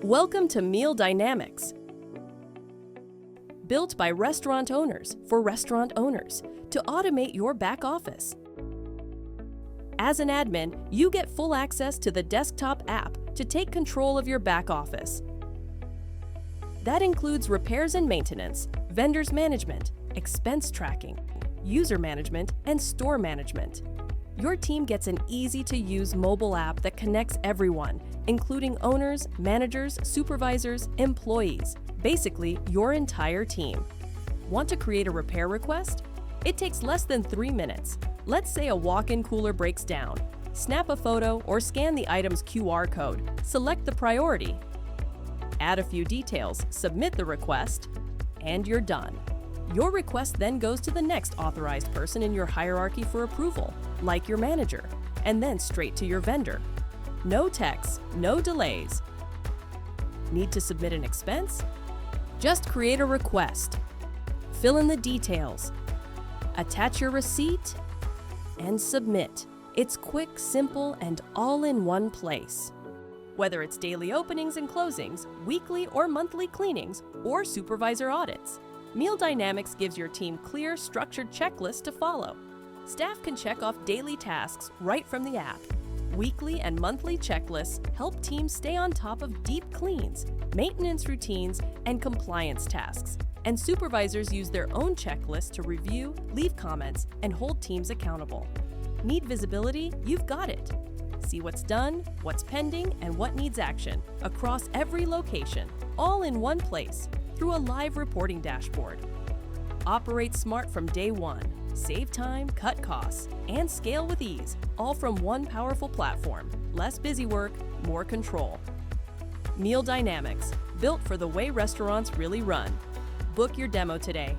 Welcome to Meal Dynamics. Built by restaurant owners for restaurant owners to automate your back office. As an admin, you get full access to the desktop app to take control of your back office. That includes repairs and maintenance, vendors management, expense tracking, user management, and store management. Your team gets an easy-to-use mobile app that connects everyone, including owners, managers, supervisors, employees, basically your entire team. Want to create a repair request? It takes less than 3 minutes. Let's say a walk-in cooler breaks down. Snap a photo or scan the item's QR code. Select the priority. Add a few details, submit the request, and you're done. Your request then goes to the next authorized person in your hierarchy for approval, like your manager, and then straight to your vendor. No texts, no delays. Need to submit an expense? Just create a request. Fill in the details. Attach your receipt and submit. It's quick, simple, and all in one place. Whether it's daily openings and closings, weekly or monthly cleanings, or supervisor audits, Meal Dynamics gives your team clear, structured checklists to follow. Staff can check off daily tasks right from the app. Weekly and monthly checklists help teams stay on top of deep cleans, maintenance routines, and compliance tasks. And supervisors use their own checklists to review, leave comments, and hold teams accountable. Need visibility? You've got it. See what's done, what's pending, and what needs action across every location, all in one place, through a live reporting dashboard. Operate smart from day one. Save time, cut costs, and scale with ease, all from one powerful platform. Less busy work, more control. Meal Dynamics, built for the way restaurants really run. Book your demo today